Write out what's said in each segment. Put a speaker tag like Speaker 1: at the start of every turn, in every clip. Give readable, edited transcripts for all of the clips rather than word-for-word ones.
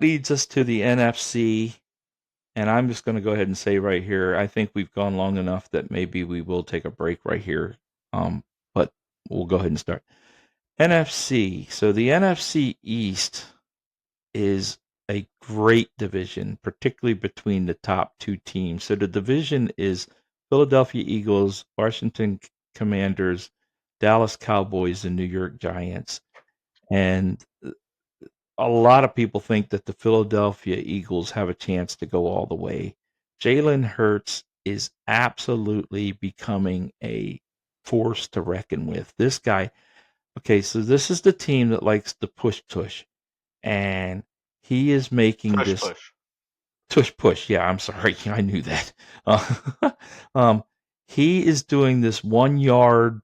Speaker 1: leads us to the NFC. And I'm just going to go ahead and say right here, I think we've gone long enough that maybe we will take a break right here. But we'll go ahead and start. NFC. So the NFC East is a great division, particularly between the top two teams. So the division is Philadelphia Eagles, Washington Commanders, Dallas Cowboys, and New York Giants. And a lot of people think that the Philadelphia Eagles have a chance to go all the way. Jalen Hurts is absolutely becoming a force to reckon with. This guy, okay, so this is the team that likes to push tush, and he is making
Speaker 2: Tush
Speaker 1: this
Speaker 2: push.
Speaker 1: tush push. Yeah, I'm sorry, I knew that. Um, he is doing this 1 yard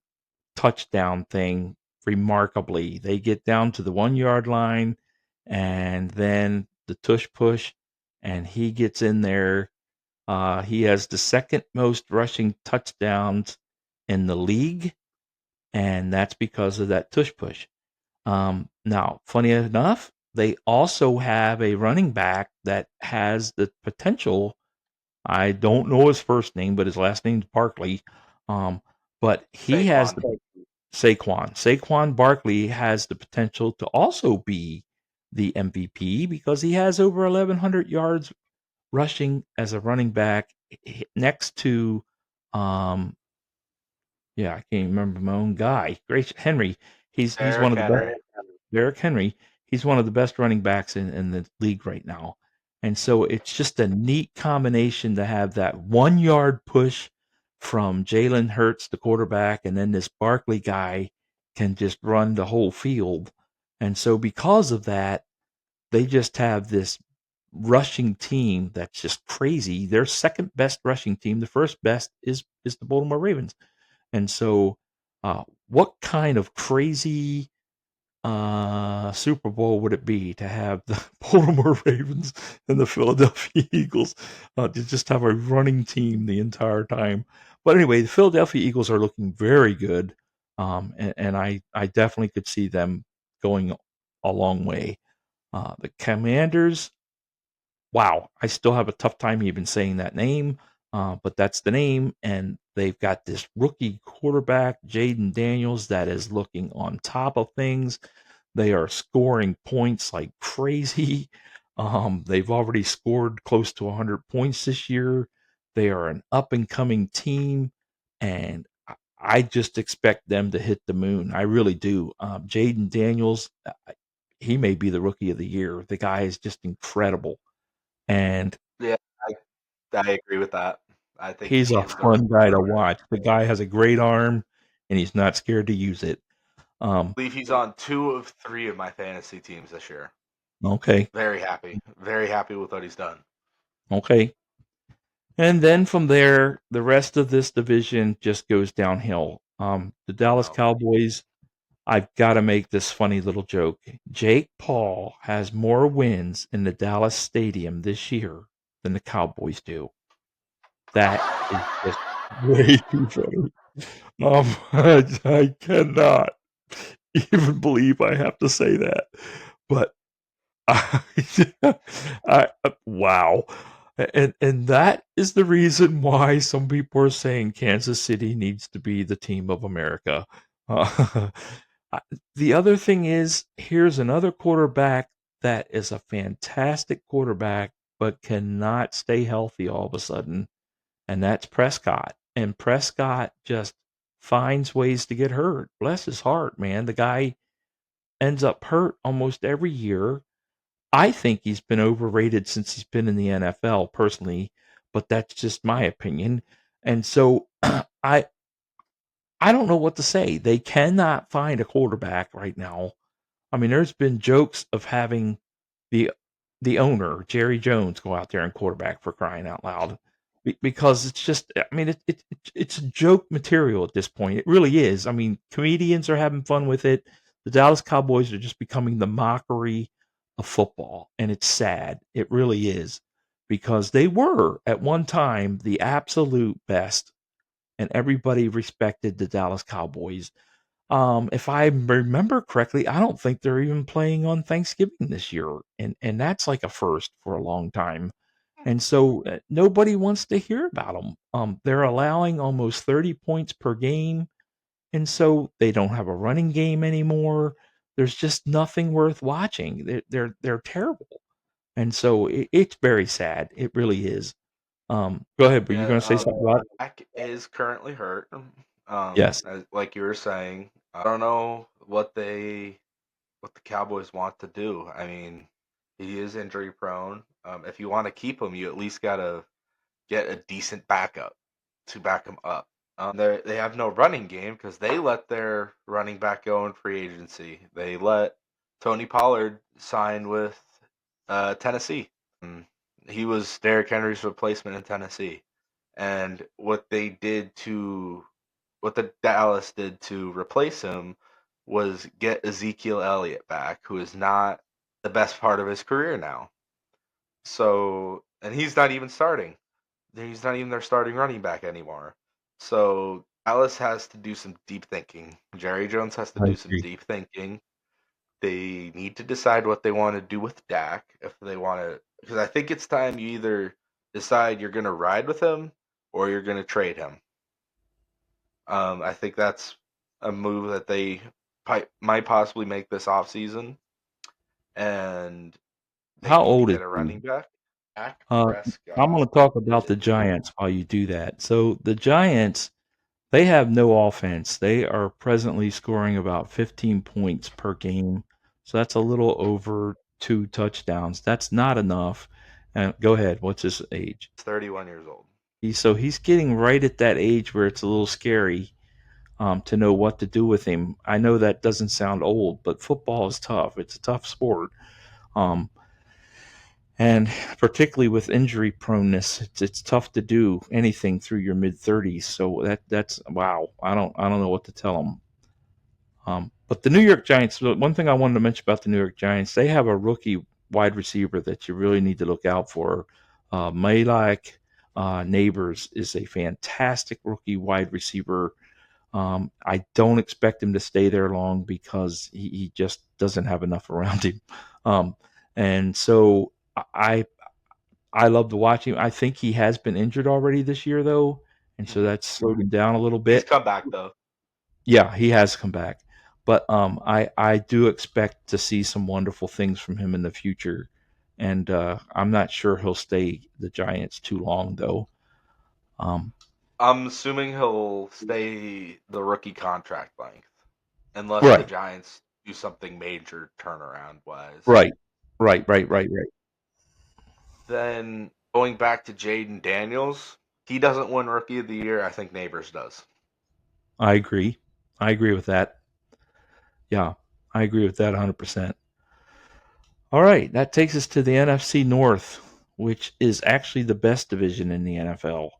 Speaker 1: touchdown thing remarkably. They get down to the 1 yard line and then the tush push, and he gets in there. He has the second most rushing touchdowns in the league, and that's because of that tush push. Now, funny enough, they also have a running back that has the potential. I don't know his first name, but his last name's Barkley. But he has
Speaker 2: Saquon.
Speaker 1: the Saquon. Saquon Barkley has the potential to also be the MVP because he has over 1,100 yards rushing as a running back next to, um, yeah, I can't remember my own guy, Grace Henry. He's one
Speaker 2: Derrick
Speaker 1: of the best.
Speaker 2: Henry.
Speaker 1: Derrick Henry. He's one of the best running backs in the league right now. And so it's just a neat combination to have that 1 yard push from Jalen Hurts, the quarterback, and then this Barkley guy can just run the whole field. And so because of that, they just have this rushing team that's just crazy. Their second best rushing team, the first best is the Baltimore Ravens. And so what kind of crazy Super Bowl would it be to have the Baltimore Ravens and the Philadelphia Eagles to just have a running team the entire time? But anyway, the Philadelphia Eagles are looking very good, and I definitely could see them going a long way. The Commanders, wow, I still have a tough time even saying that name, but that's the name. And they've got this rookie quarterback, Jaden Daniels, that is looking on top of things. They are scoring points like crazy. They've already scored close to 100 points this year. They are an up and coming team, and I just expect them to hit the moon. I really do. Jaden Daniels, he may be the rookie of the year. The guy is just incredible, and
Speaker 2: Yeah, I agree with that. I think
Speaker 1: he's
Speaker 2: he
Speaker 1: a
Speaker 2: is going to
Speaker 1: fun guy to watch. The guy has a great arm, and he's not scared to use it. Um,
Speaker 2: believe he's on 2 of 3 of my fantasy teams this year.
Speaker 1: okay,
Speaker 2: Very happy. Very happy with what he's done.
Speaker 1: okay. And then from there, the rest of this division just goes downhill. The Dallas
Speaker 2: Oh,
Speaker 1: Cowboys, I've got to make this funny little joke. Jake Paul has more wins in the Dallas Stadium this year than the Cowboys do. That is just way too funny. I cannot even believe I have to say that, but I, wow, and that is the reason why some people are saying Kansas City needs to be the team of America. Uh, the other thing is, here's another quarterback that is a fantastic quarterback, but cannot stay healthy all of a sudden, and that's Prescott. And Prescott just finds ways to get hurt. Bless his heart, man. The guy ends up hurt almost every year. I think he's been overrated since he's been in the NFL personally, but that's just my opinion. And so I don't know what to say. They cannot find a quarterback right now. I mean, there's been jokes of having the the owner, Jerry Jones, go out there and quarterback for crying out loud. Because it's just, I mean, it's joke material at this point. It really is. I mean, comedians are having fun with it. The Dallas Cowboys are just becoming the mockery of football, and it's sad. It really is because they were at one time the absolute best, and everybody respected the Dallas Cowboys. If I remember correctly, I don't think they're even playing on Thanksgiving this year, and that's like a first for a long time. And so nobody wants to hear about them. They're allowing almost 30 points per game, and so they don't have a running game anymore. There's just nothing worth watching. They're terrible, and so it's very sad. It really is. Go ahead. Were you
Speaker 2: Yeah,
Speaker 1: going to say something about it?
Speaker 2: Dak is currently hurt.
Speaker 1: Yes.
Speaker 2: Like you were saying, I don't know what the Cowboys want to do. I mean, he is injury prone. If you want to keep him, you at least gotta get a decent backup to back him up. They have no running game because they let their running back go in free agency. They let Tony Pollard sign with Tennessee. Um, he was Derrick Henry's replacement in Tennessee, and what the Dallas did to replace him was get Ezekiel Elliott back, who is not the best part of his career now. So, and he's not even starting. He's not even their starting running back anymore. So Dallas has to do some deep thinking. Jerry Jones has to
Speaker 1: I
Speaker 2: do some
Speaker 1: agree.
Speaker 2: deep thinking. They need to decide what they want to do with Dak. If they want to, because I think it's time you either decide you're going to ride with him or you're going to trade him. I think that's a move that they might possibly make this offseason, and they
Speaker 1: How
Speaker 2: need to
Speaker 1: old is
Speaker 2: get a
Speaker 1: he?
Speaker 2: running back. Dak
Speaker 1: Uh, I'm
Speaker 2: Prescott
Speaker 1: going to talk
Speaker 2: is
Speaker 1: about the
Speaker 2: it?
Speaker 1: Giants while you do that. So the Giants, they have no offense. They are presently scoring about 15 points per game. So that's a little over 2 touchdowns. That's not enough. And go ahead. What's his age?
Speaker 2: 31 years old.
Speaker 1: He's getting right at that age where it's a little scary to know what to do with him. I know that doesn't sound old, but football is tough. It's a tough sport. Um, and particularly with injury proneness, it's tough to do anything through your mid 30s. So that's wow. I don't know what to tell them. But the New York Giants. One thing I wanted to mention about the New York Giants, they have a rookie wide receiver that you really need to look out for. Malak Neighbors is a fantastic rookie wide receiver. I don't expect him to stay there long because he just doesn't have enough around him. Um, and so I I love to watch him. I think he has been injured already this year, though, and so
Speaker 2: Hmm.
Speaker 1: that's slowed him down a little
Speaker 2: He's
Speaker 1: bit.
Speaker 2: come back though.
Speaker 1: Yeah, he has come back, but I do expect to see some wonderful things from him in the future, and I'm not sure he'll stay the Giants too long, though. Um,
Speaker 2: I'm assuming he'll stay the rookie contract length, unless the
Speaker 1: right,
Speaker 2: Giants do something major turnaround wise.
Speaker 1: right, right.
Speaker 2: Then going back to Jaden Daniels, he doesn't win Rookie of the Year. I think Neighbors does.
Speaker 1: I agree. I agree with that. Yeah, I agree with that 100%. All right, that takes us to the NFC North, which is actually the best division in the NFL.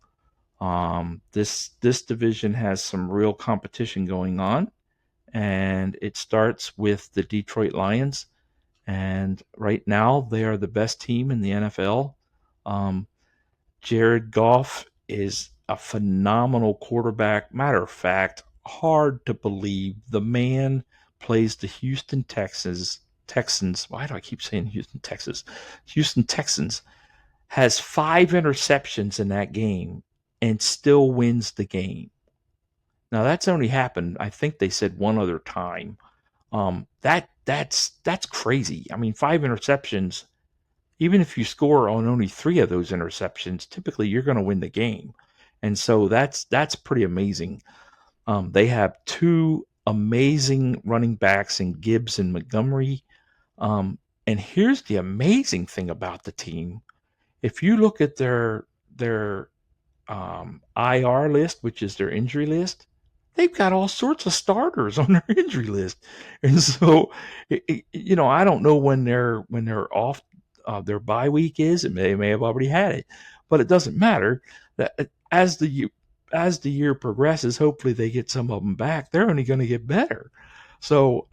Speaker 1: This division has some real competition going on, and it starts with the Detroit Lions. And right now, they are the best team in the NFL. Um, Jared Goff is a phenomenal quarterback. Matter of fact, hard to believe the man plays the Houston Texans. Why do I keep saying Houston, Texas? Houston Texans has 5 interceptions in that game and still wins the game. Now that's only happened, I think they said one other time. That's crazy. I mean, 5 interceptions. Even if you score on only 3 of those interceptions, typically you're going to win the game, and so that's pretty amazing. They have two amazing running backs in Gibbs and Montgomery. And here's the amazing thing about the team: if you look at their IR list, which is their injury list, they've got all sorts of starters on their injury list, and so I don't know when they're off their bye week is. They may have already had it, but it doesn't matter. That as the year progresses, hopefully they get some of them back. They're only going to get better. So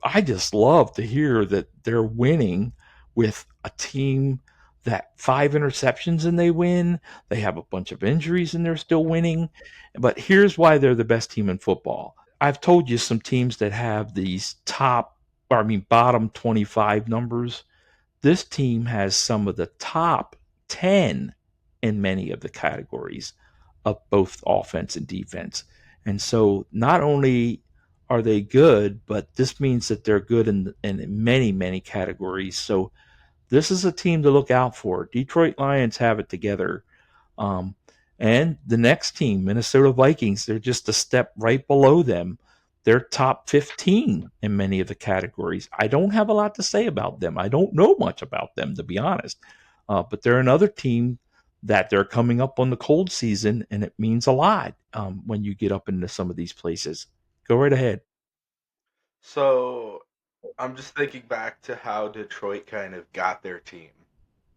Speaker 1: I just love to hear that they're winning with a team that 5 interceptions and they win. They have a bunch of injuries and they're still winning. But here's why they're the best team in football. I've told you some teams that have these top, or I mean, bottom 25 numbers. This team has some of the top 10 in many of the categories of both offense and defense. And so not only are they good, but this means that they're good in many, many categories. So this is a team to look out for. Detroit Lions have it together. Um, and the next team, Minnesota Vikings, they're just a step right below them. They're top 15 in many of the categories. I don't have a lot to say about them. I don't know much about them, to be honest. But they're another team that they're coming up on the cold season, and it means a lot when you get up into some of these places. Go right ahead.
Speaker 2: So I'm just thinking back to how Detroit kind of got their team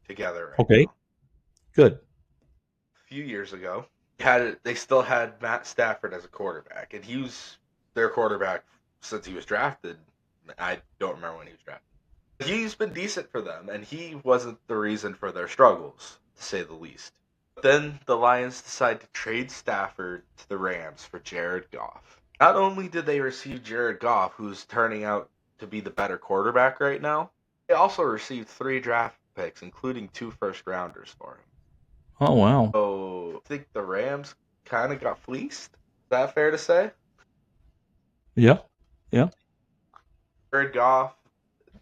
Speaker 2: together right
Speaker 1: Okay,
Speaker 2: now.
Speaker 1: good.
Speaker 2: A few years ago, they still had Matt Stafford as a quarterback, and he was their quarterback since he was drafted. I don't remember when he was drafted. He's been decent for them, and he wasn't the reason for their struggles, to say the least. But then the Lions decide to trade Stafford to the Rams for Jared Goff. Not only did they receive Jared Goff, who's turning out to be the better quarterback right now, they also received 3 draft picks, including 2 first rounders for him.
Speaker 1: Oh, wow.
Speaker 2: So I think the Rams kind of got fleeced. Is that fair to say?
Speaker 1: Yeah, yeah.
Speaker 2: Jared Goff,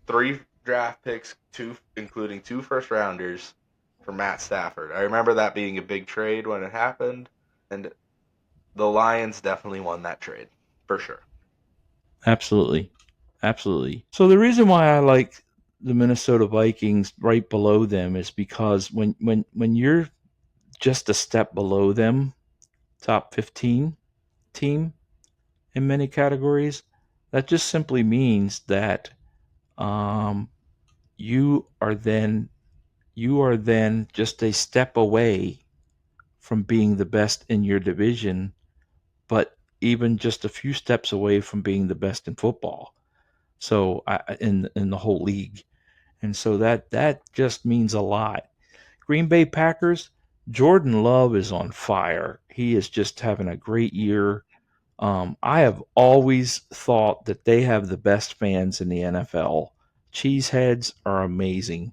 Speaker 2: 3 draft picks, two including 2 first rounders for Matt Stafford. I remember that being a big trade when it happened, and the Lions definitely won that trade for sure.
Speaker 1: Absolutely. Absolutely. So the reason why I like the Minnesota Vikings right below them is because when you're just a step below them, top 15 team in many categories, that just simply means that um, you are then you are then just a step away from being the best in your division, but even just a few steps away from being the best in football. So in the whole league. And so that just means a lot. Green Bay Packers, Jordan Love is on fire. He is just having a great year. I have always thought that they have the best fans in the NFL. Cheeseheads are amazing.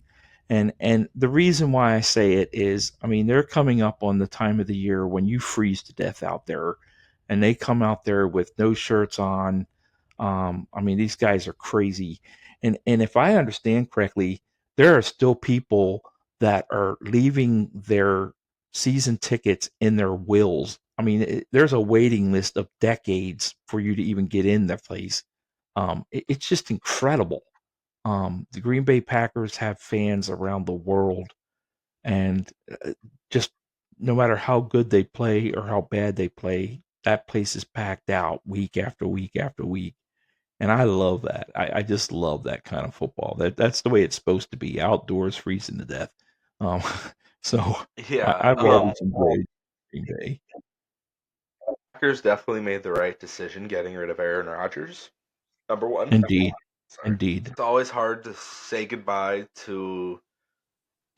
Speaker 1: And the reason why I say it is, I mean, they're coming up on the time of the year when you freeze to death out there, and they come out there with no shirts on. I mean, these guys are crazy. And if I understand correctly, there are still people that are leaving their season tickets in their wills. I mean, there's a waiting list of decades for you to even get in the place. It's just incredible. The Green Bay Packers have fans around the world, and just no matter how good they play or how bad they play, that place is packed out week after week after week. And I love that. I just love that kind of football. That's the way it's supposed to be. Outdoors, freezing to death. Um, so
Speaker 2: Yeah,
Speaker 1: I've always enjoyed Green Bay.
Speaker 2: Packers definitely made the right decision getting rid of Aaron Rodgers. Number one.
Speaker 1: Indeed,
Speaker 2: Sorry.
Speaker 1: indeed.
Speaker 2: It's always hard to say goodbye to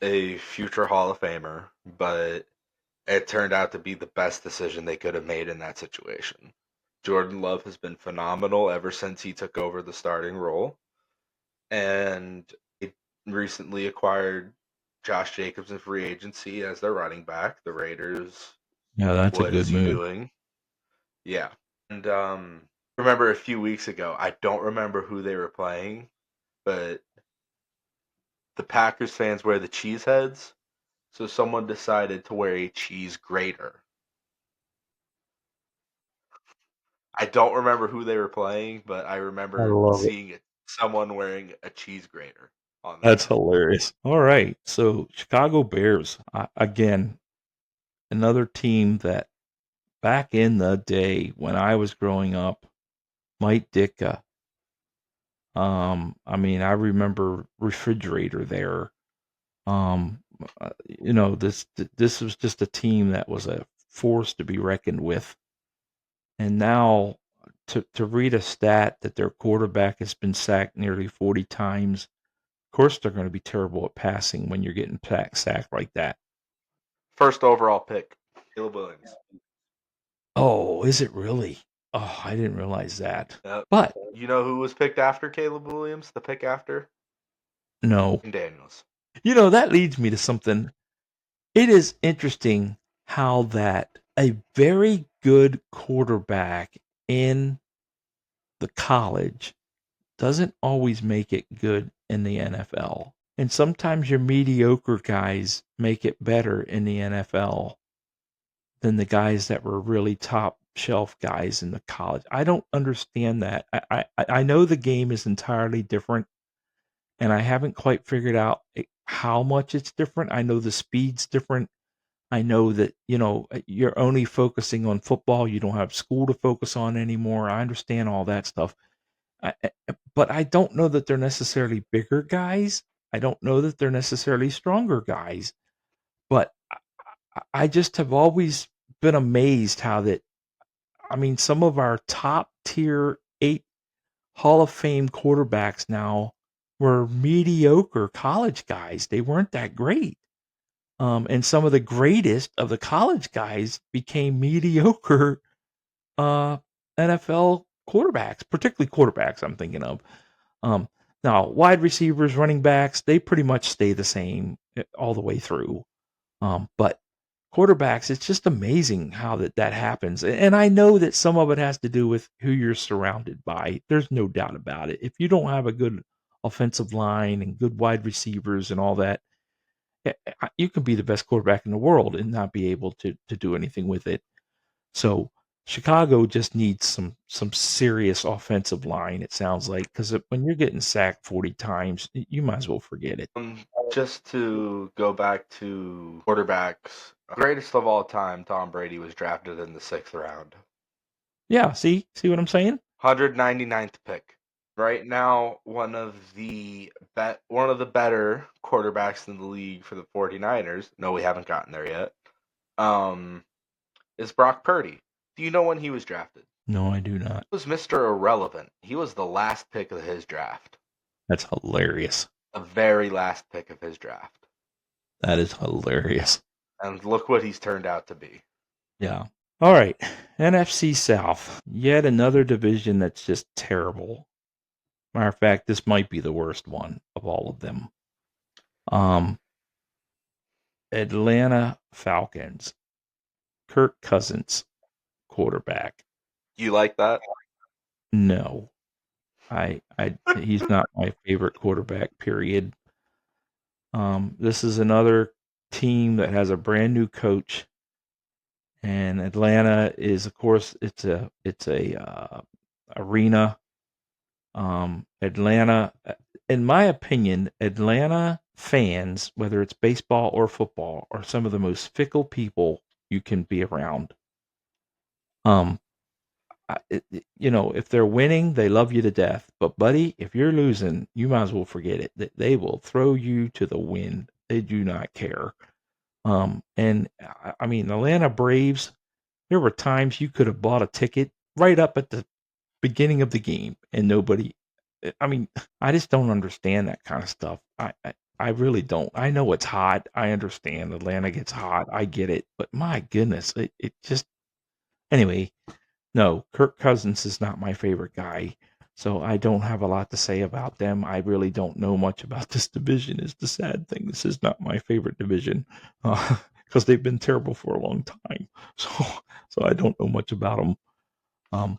Speaker 2: a future Hall of Famer, but it turned out to be the best decision they could have made in that situation. Jordan Love has been phenomenal ever since he took over the starting role, and they recently acquired Josh Jacobs in free agency as their running back. The Raiders,
Speaker 1: Yeah, that's a
Speaker 2: what
Speaker 1: good
Speaker 2: is he
Speaker 1: move.
Speaker 2: doing? Yeah, and remember a few weeks ago, I don't remember who they were playing, but the Packers fans wear the cheese heads, so someone decided to wear a cheese grater. I don't remember who they were playing, but I
Speaker 1: I
Speaker 2: remember
Speaker 1: love it.
Speaker 2: seeing someone wearing a cheese grater on their
Speaker 1: That's
Speaker 2: head.
Speaker 1: hilarious. All right, so Chicago Bears again, another team that back in the day when I was growing up, Mike Ditka. I mean, I remember refrigerator there. This was just a team that was a force to be reckoned with. And now to read a stat that their quarterback has been sacked nearly 40 times, of course they're going to be terrible at passing when you're getting sacked like that.
Speaker 2: First overall pick, Caleb Williams.
Speaker 1: Oh, is it really? Oh, I didn't realize that.
Speaker 2: Yep.
Speaker 1: But
Speaker 2: You know who was picked after Caleb Williams? The pick after
Speaker 1: no.
Speaker 2: Daniels.
Speaker 1: That leads me to something. It is interesting how that a very good quarterback in the college doesn't always make it good in the NFL. And sometimes your mediocre guys make it better in the NFL than the guys that were really top shelf guys in the college. I don't understand that. I know the game is entirely different, and I haven't quite figured out how much it's different. I know the speed's different. I know that, you're only focusing on football. You don't have school to focus on anymore. I understand all that stuff. But I don't know that they're necessarily bigger guys. I don't know that they're necessarily stronger guys. But I just have always been amazed how that, I mean, some of our top tier 8 Hall of Fame quarterbacks now were mediocre college guys. They weren't that great. And some of the greatest of the college guys became mediocre uh, NFL quarterbacks, particularly quarterbacks I'm thinking of. Um, Now, wide receivers, running backs, they pretty much stay the same all the way through. But quarterbacks, it's just amazing how that happens. And I know that some of it has to do with who you're surrounded by. There's no doubt about it. If you don't have a good offensive line and good wide receivers and all that, you can be the best quarterback in the world and not be able to do anything with it. So Chicago just needs some serious offensive line. It sounds like because when you're getting sacked 40 times, you might as well forget it.
Speaker 2: Just to go back to quarterbacks, greatest of all time, Tom Brady was drafted in the 6th round.
Speaker 1: Yeah, see what I'm saying?
Speaker 2: 199th pick. Right now, one of the better quarterbacks in the league for the 49ers. No, we haven't gotten there yet. Is Brock Purdy. Do you know when he was drafted?
Speaker 1: No, I do not.
Speaker 2: He was Mr. Irrelevant. He was the last pick of his draft.
Speaker 1: That's hilarious.
Speaker 2: The very last pick of his draft.
Speaker 1: That is hilarious.
Speaker 2: And look what he's turned out to be.
Speaker 1: Yeah. All right. NFC South. Yet another division that's just terrible. Matter of fact, this might be the worst one of all of them. Um, Atlanta Falcons. Kirk Cousins, quarterback.
Speaker 2: You like that?
Speaker 1: No. He's not my favorite quarterback, period. This is another team that has a brand new coach, and Atlanta is, of course, it's a arena. Atlanta, in my opinion, Atlanta fans, whether it's baseball or football, are some of the most fickle people you can be around. Um, if they're winning, they love you to death. But buddy, if you're losing, you might as well forget it. They will throw you to the wind. They do not care. And I mean, the Atlanta Braves, there were times you could have bought a ticket right up at the beginning of the game and nobody, I mean, I just don't understand that kind of stuff. I really don't. I know it's hot. I understand Atlanta gets hot. I get it. But my goodness, it just, anyway, no, Kirk Cousins is not my favorite guy. So I don't have a lot to say about them. I really don't know much about this division. Is the sad thing. This is not my favorite division because they've been terrible for a long time. So I don't know much about them. Um,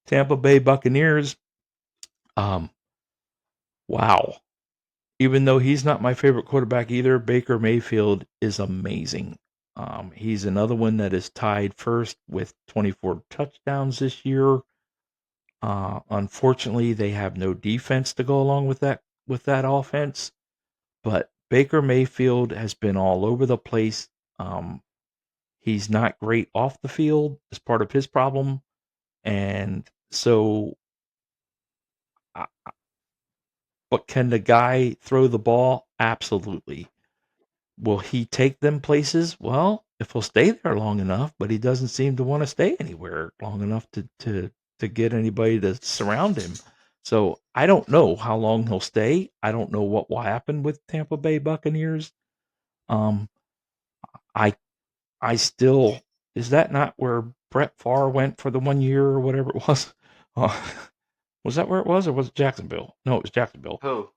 Speaker 1: Tampa Bay Buccaneers. Um, wow. Even though he's not my favorite quarterback either, Baker Mayfield is amazing. He's another one that is tied first with 24 touchdowns this year. Unfortunately, they have no defense to go along with that offense. But Baker Mayfield has been all over the place. Um, he's not great off the field as part of his problem, and so. uh, But can the guy throw the ball? Absolutely. Will he take them places? Well, if he'll stay there long enough, but he doesn't seem to want to stay anywhere long enough to get anybody to surround him. So I don't know how long he'll stay. I don't know what will happen with Tampa Bay Buccaneers. Um, I I still, is that not where Brett Favre went for the 1 year or whatever it was. Uh, was that where it was, or was it Jacksonville? No, it was Jacksonville.
Speaker 2: Who?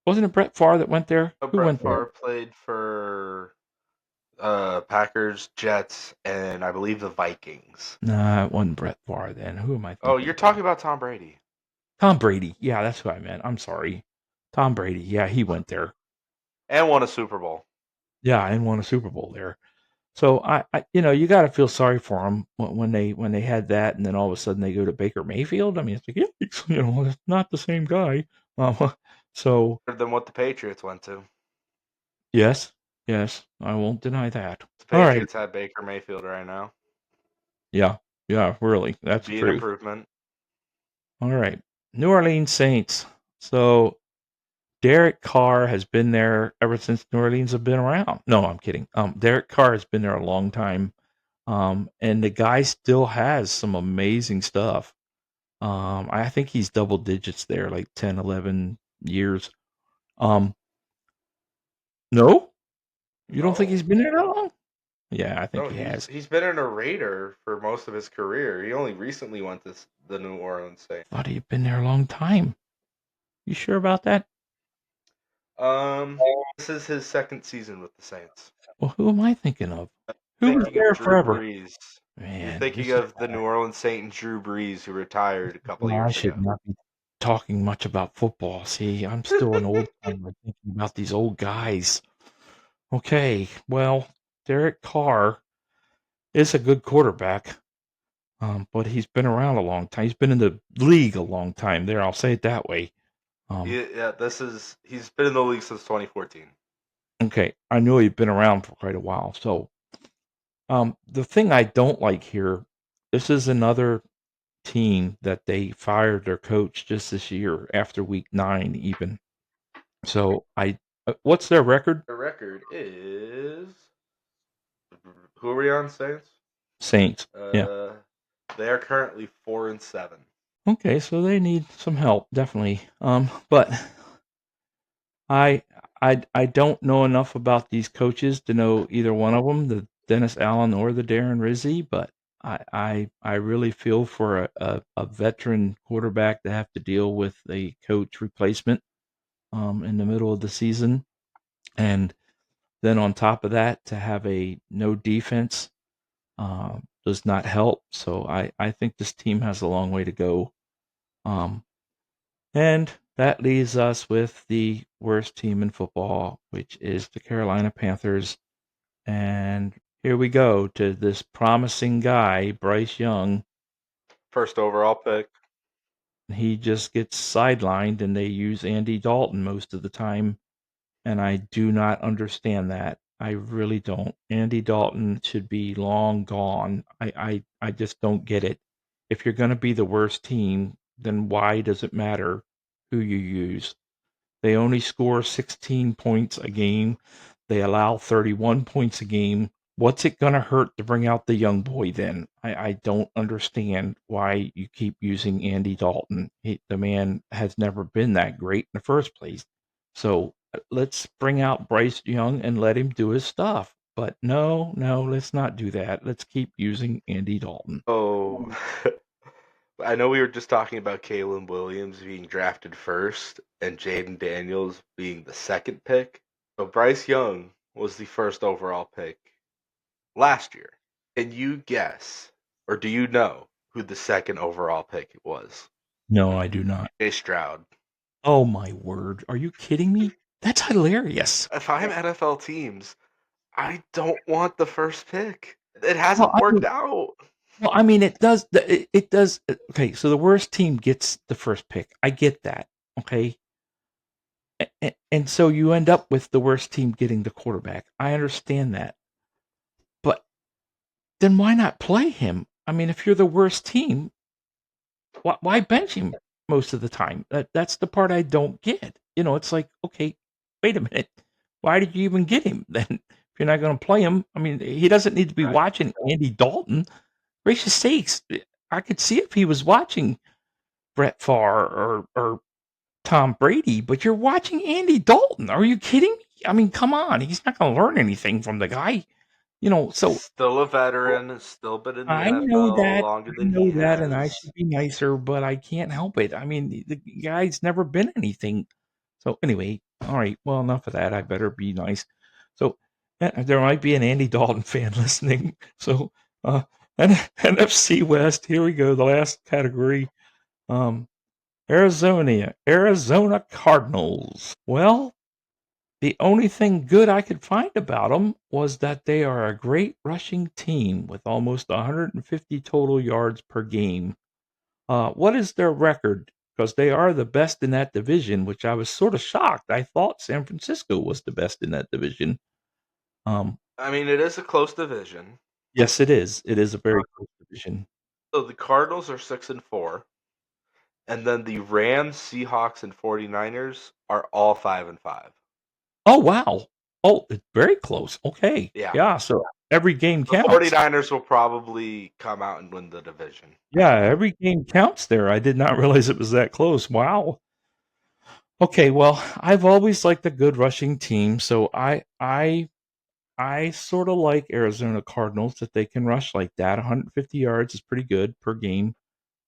Speaker 1: Wasn't it Brett Favre that went there?
Speaker 2: Oh,
Speaker 1: Who
Speaker 2: Brett
Speaker 1: went there?
Speaker 2: Favre played for Packers, Jets, and I believe the Vikings.
Speaker 1: Nah, it wasn't Brett Favre then. Who am I
Speaker 2: Oh,
Speaker 1: thinking
Speaker 2: you're
Speaker 1: about?
Speaker 2: talking about Tom Brady.
Speaker 1: Tom Brady. Yeah, that's who I meant. I'm sorry. Tom Brady. Yeah, he went there.
Speaker 2: And won a Super Bowl.
Speaker 1: Yeah, and won a Super Bowl there. So you got to feel sorry for them when they had that, and then all of a sudden they go to Baker Mayfield. I mean, it's like, yeah, it's not the same guy. So
Speaker 2: Better than what the Patriots went to.
Speaker 1: yes, yes, I won't deny that.
Speaker 2: The
Speaker 1: All right,
Speaker 2: Patriots have Baker Mayfield right now.
Speaker 1: yeah, yeah, really, that's the
Speaker 2: Be an
Speaker 1: truth.
Speaker 2: improvement.
Speaker 1: All right, New Orleans Saints. So Derek Carr has been there ever since New Orleans have been around. No, I'm kidding. Derek Carr has been there a long time. And the guy still has some amazing stuff. I think he's double digits there, like 10, 11 years. Um, no, you don't think
Speaker 2: No.
Speaker 1: he's been there that long? Yeah, I think
Speaker 2: No,
Speaker 1: he
Speaker 2: he's
Speaker 1: has.
Speaker 2: he's been in a Raider for most of his career. He only recently went to the New Orleans Saints.
Speaker 1: Thought he'd been there a long time. You sure about that?
Speaker 2: Um, this is his second season with the Saints.
Speaker 1: Well, who am I thinking of? Who was
Speaker 2: Thinking of
Speaker 1: there
Speaker 2: Drew
Speaker 1: forever?
Speaker 2: Brees. You're
Speaker 1: Man,
Speaker 2: thinking of the New Orleans Saints Drew Brees, who retired a couple
Speaker 1: I
Speaker 2: years
Speaker 1: should
Speaker 2: ago.
Speaker 1: not be talking much about football. See, I'm still an old timer thinking about these old guys. Okay, well, Derek Carr is a good quarterback. But he's been around a long time. He's been in the league a long time. There, I'll say it that way. Um,
Speaker 2: Yeah, he's been in the league since 2014.
Speaker 1: okay, I knew he'd been around for quite a while. So, the thing I don't like here, this is another team that they fired their coach just this year after week 9, even. So, what's their record?
Speaker 2: The record is, who are we on, Saints?
Speaker 1: Saints. Yeah.
Speaker 2: They are currently 4-7.
Speaker 1: Okay, so they need some help, definitely. But I I don't know enough about these coaches to know either one of them, the Dennis Allen or the Darren Rizzi, but I really feel for a veteran quarterback to have to deal with a coach replacement in the middle of the season, and then on top of that to have a no defense does not help. So I think this team has a long way to go. Um, And that leaves us with the worst team in football, which is the Carolina Panthers. And here we go to this promising guy, Bryce Young.
Speaker 2: First overall pick.
Speaker 1: He just gets sidelined, and they use Andy Dalton most of the time. And I do not understand that. I really don't. Andy Dalton should be long gone. I just don't get it. If you're going to be the worst team, then why does it matter who you use? They only score 16 points a game. They allow 31 points a game. What's it going to hurt to bring out the young boy then? I don't understand why you keep using Andy Dalton. The man has never been that great in the first place. So let's bring out Bryce Young and let him do his stuff. But no, no, let's not do that. Let's keep using Andy Dalton.
Speaker 2: Oh, I know we were just talking about Caleb Williams being drafted first and Jaden Daniels being the second pick. So Bryce Young was the first overall pick last year. Can you guess, or do you know who the second overall pick was?
Speaker 1: No, I do not.
Speaker 2: Jay Stroud.
Speaker 1: Oh my word. Are you kidding me? That's hilarious.
Speaker 2: If I'm NFL teams, I don't want the first pick. It
Speaker 1: Well,
Speaker 2: hasn't
Speaker 1: I
Speaker 2: worked
Speaker 1: mean,
Speaker 2: out.
Speaker 1: Well, I mean, it does. It does. Okay, so the worst team gets the first pick. I get that. Okay, and so you end up with the worst team getting the quarterback. I understand that, but then why not play him? I mean, if you're the worst team, why bench him most of the time? That's the part I don't get. It's like, okay, wait a minute. Why did you even get him then? If you're not going to play him, I mean, he doesn't need to be
Speaker 2: Right.
Speaker 1: watching Andy Dalton. Gracious sakes, I could see if he was watching Brett Favre or Tom Brady, but you're watching Andy Dalton. Are you kidding me? I mean, come on. He's not going to learn anything from the guy. So
Speaker 2: Still a veteran, has still been in the NFL longer
Speaker 1: I
Speaker 2: than he
Speaker 1: know that, and I
Speaker 2: has.
Speaker 1: should be nicer, but I can't help it. I mean, the guy's never been anything. So anyway, all right. Well, enough of that. I better be nice. So there might be an Andy Dalton fan listening. So uh, NFC West. Here we go. The last category. Um, Arizona Cardinals. Well, the only thing good I could find about them was that they are a great rushing team with almost 150 total yards per game. What is their record? Because they are the best in that division, which I was sort of shocked. I thought San Francisco was the best in that division. Um,
Speaker 2: I mean, it is a close division.
Speaker 1: yes, it is. It is a very close division.
Speaker 2: So the Cardinals are 6-4, and then the Rams, Seahawks, and 49ers are all 5-5.
Speaker 1: Oh, wow. Oh, it's very close. Okay.
Speaker 2: Yeah.
Speaker 1: Yeah. So every game
Speaker 2: The
Speaker 1: counts.
Speaker 2: 49ers will probably come out and win the division, I
Speaker 1: Yeah,
Speaker 2: think.
Speaker 1: every game counts there. I did not realize it was that close. Wow. Okay, well, I've always liked a good rushing team, so I sort of like Arizona Cardinals that they can rush like that. 150 yards is pretty good per game.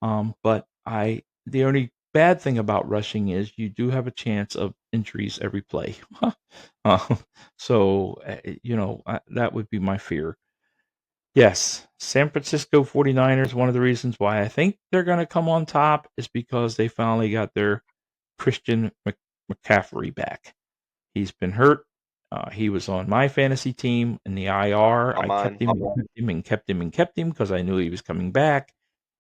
Speaker 1: But I the only bad thing about rushing is you do have a chance of injuries every play. uh, that would be my fear. Yes, San Francisco 49ers, one of the reasons why I think they're going to come on top is because they finally got their Christian McCaffrey back. He's been hurt. He was on my fantasy team in the IR.
Speaker 2: On
Speaker 1: I kept
Speaker 2: mine.
Speaker 1: him and kept him and kept him and kept him because I knew he was coming back.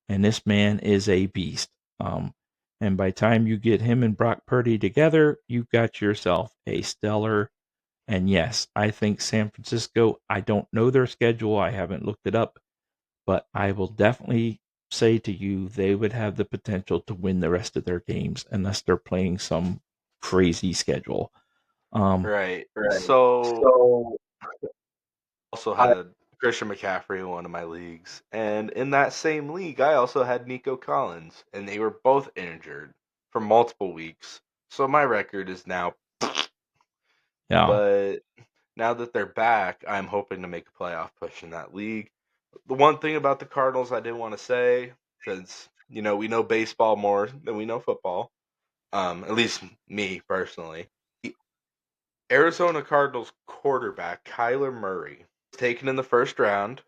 Speaker 1: And this man is a beast. Um, and by the time you get him and Brock Purdy together, you've got yourself a stellar. And yes, I think San Francisco, I don't know their schedule. I haven't looked it up, but I will definitely say to you, they would have the potential to win the rest of their games unless they're playing some crazy schedule. Um,
Speaker 2: Right. So also had Christian McCaffrey in one of my leagues, and in that same league, I also had Nico Collins, and they were both injured for multiple weeks. So my record is now,
Speaker 1: yeah.
Speaker 2: but now that they're back, I'm hoping to make a playoff push in that league. The one thing about the Cardinals I did want to say, since we know baseball more than we know football, at least me personally, the Arizona Cardinals quarterback Kyler Murray was taken in the first round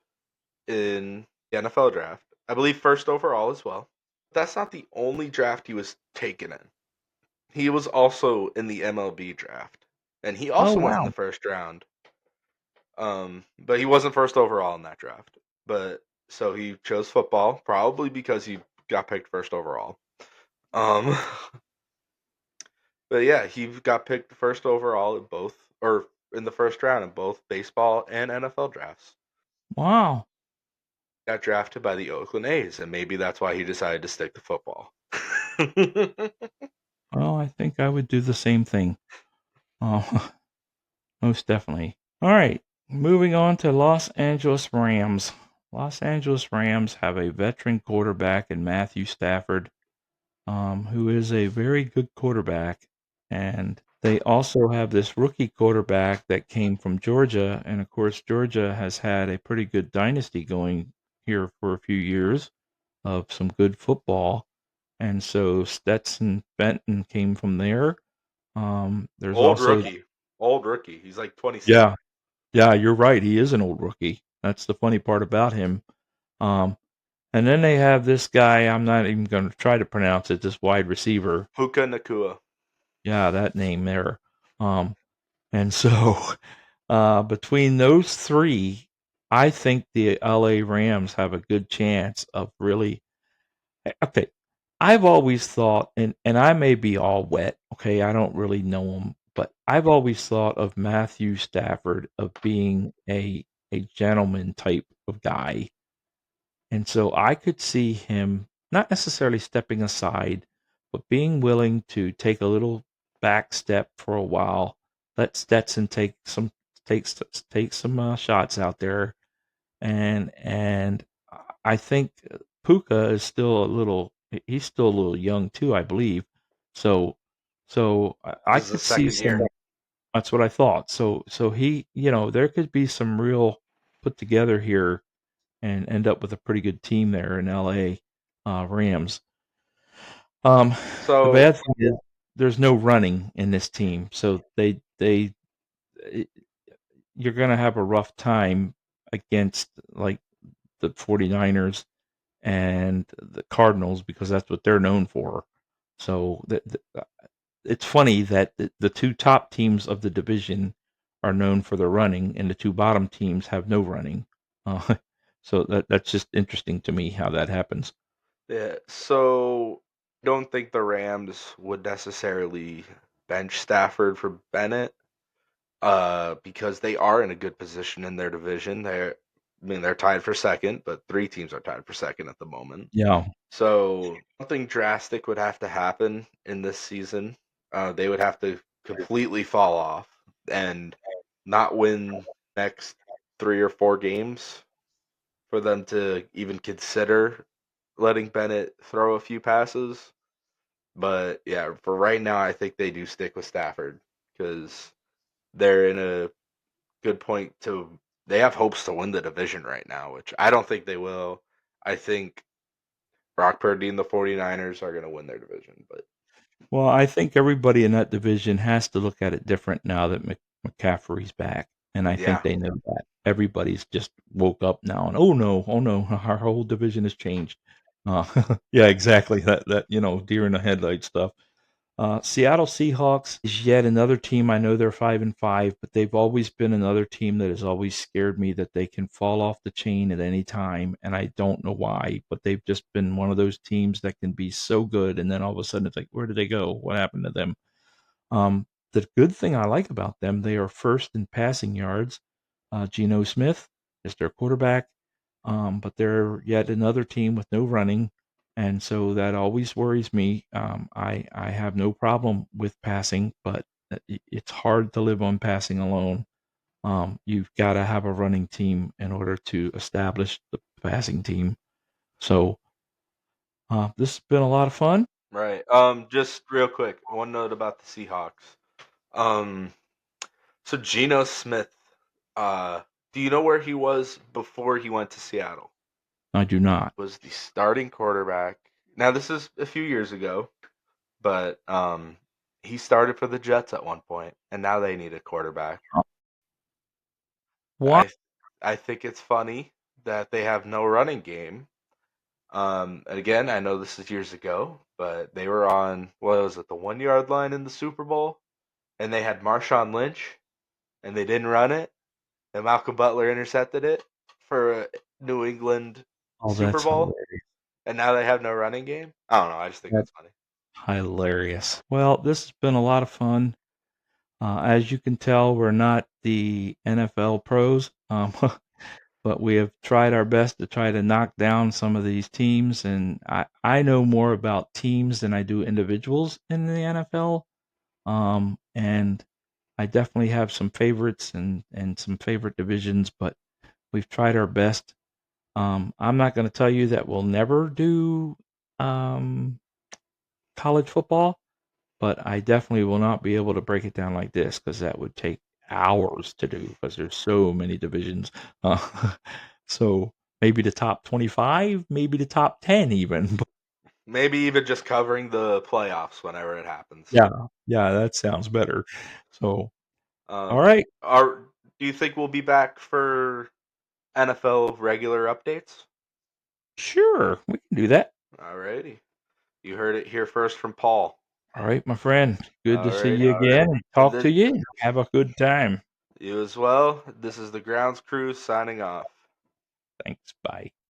Speaker 2: in the NFL draft. I believe first overall as well. That's not the only draft he was taken in. He was also in the MLB draft, and he
Speaker 1: Oh,
Speaker 2: also went in
Speaker 1: wow.
Speaker 2: the first round. But he wasn't first overall in that draft. But so he chose football, probably because he got picked first overall. Um, but yeah, he got picked first overall in both, or in the first round in both baseball and NFL drafts.
Speaker 1: Wow.
Speaker 2: Got drafted by the Oakland A's, and maybe that's why he decided to stick to football.
Speaker 1: Well, I think I would do the same thing. Oh, most definitely. All right. Moving on to Los Angeles Rams. Los Angeles Rams have a veteran quarterback in Matthew Stafford, who is a very good quarterback. And they also have this rookie quarterback that came from Georgia. And of course, Georgia has had a pretty good dynasty going here for a few years of some good football. And so Stetson Benton came from there. There's
Speaker 2: Old
Speaker 1: also,
Speaker 2: rookie. Old rookie. He's like 27.
Speaker 1: yeah, yeah, you're right. He is an old rookie. That's the funny part about him. Um, and then they have this guy. I'm not even going to try to pronounce it. This wide receiver.
Speaker 2: Puka Nakua.
Speaker 1: Yeah, that name there. Um, and so between those three, I think the LA Rams have a good chance of really. Okay, I've always thought, and I may be all wet. Okay, I don't really know him, but I've always thought of Matthew Stafford of being a gentleman type of guy. And so I could see him not necessarily stepping aside, but being willing to take a little back step for a while, let Stetson take take some shots out there, and I think Puka is still a little he's still a little young too, I believe. So I
Speaker 2: This is the
Speaker 1: could see
Speaker 2: second
Speaker 1: some
Speaker 2: year.
Speaker 1: that's what I thought. So he, there could be some real. put together here and end up with a pretty good team there in LA Rams. Um, the
Speaker 2: So
Speaker 1: bad thing is there's no running in this team, so it- you're going to have a rough time against like the 49ers and the Cardinals because that's what they're known for. So it's funny that the two top teams of the division are known for their running, and the two bottom teams have no running. Uh, so that's just interesting to me how that happens.
Speaker 2: yeah, so don't think the Rams would necessarily bench Stafford for Bennett, because they are in a good position in their division. I mean, they're tied for second, but three teams are tied for second at the moment.
Speaker 1: Yeah.
Speaker 2: So something drastic would have to happen in this season. They would have to completely fall off and not win next 3 or 4 games for them to even consider letting Bennett throw a few passes. But yeah, for right now, I think they do stick with Stafford because they're in a good point to. They have hopes to win the division right now, which I don't think they will. I think Brock Purdy and the 49ers are going to win their division, but
Speaker 1: Well, I think everybody in that division has to look at it different now that McCaffrey's back, and I think
Speaker 2: yeah,
Speaker 1: they know that. Everybody's just woke up now, and oh no, our whole division has changed. Uh, yeah, exactly. That deer in the headlight stuff. Seattle Seahawks is yet another team. I know they're 5-5, but they've always been another team that has always scared me that they can fall off the chain at any time, and I don't know why. But they've just been one of those teams that can be so good, and then all of a sudden it's like, where did they go? What happened to them? The good thing I like about them, they are first in passing yards. Geno Smith is their quarterback, but they're yet another team with no running, and so that always worries me. I have no problem with passing, but it's hard to live on passing alone. You've got to have a running team in order to establish the passing team. So this has been a lot of fun.
Speaker 2: right. Just real quick, one note about the Seahawks. Um, so Geno Smith, uh, do you know where he was before he went to Seattle?
Speaker 1: I do not.
Speaker 2: Was the starting quarterback. Now this is a few years ago, but he started for the Jets at one point, and now they need a quarterback.
Speaker 1: Why?
Speaker 2: I I think it's funny that they have no running game. And again, I know this is years ago, but they were on what was it, the 1 yard line in the Super Bowl, and they had Marshawn Lynch, and they didn't run it, and Malcolm Butler intercepted it for a New England
Speaker 1: Oh,
Speaker 2: Super
Speaker 1: that's
Speaker 2: Bowl,
Speaker 1: hilarious.
Speaker 2: and now they have no running game. I don't know. I just think
Speaker 1: That's
Speaker 2: that's funny.
Speaker 1: hilarious. Well, this has been a lot of fun. As you can tell, we're not the NFL pros, but we have tried our best to try to knock down some of these teams. And I know more about teams than I do individuals in the NFL. And I definitely have some favorites and some favorite divisions, but we've tried our best. I'm not going to tell you that we'll never do um, college football, but I definitely will not be able to break it down like this because that would take hours to do because there's so many divisions. Uh, so maybe the top 25, maybe the top 10 even. But
Speaker 2: Maybe even just covering the playoffs whenever it happens.
Speaker 1: yeah, yeah, that sounds better. So, all
Speaker 2: Um,
Speaker 1: right,
Speaker 2: are do you think we'll be back for NFL regular updates?
Speaker 1: sure, we can do that.
Speaker 2: Alrighty, you heard it here first from Paul.
Speaker 1: All right, my friend. Good to see you
Speaker 2: Alrighty,
Speaker 1: again and
Speaker 2: and
Speaker 1: talk to you. Have a good time.
Speaker 2: you as well. This is the grounds crew signing off.
Speaker 1: Thanks. Bye.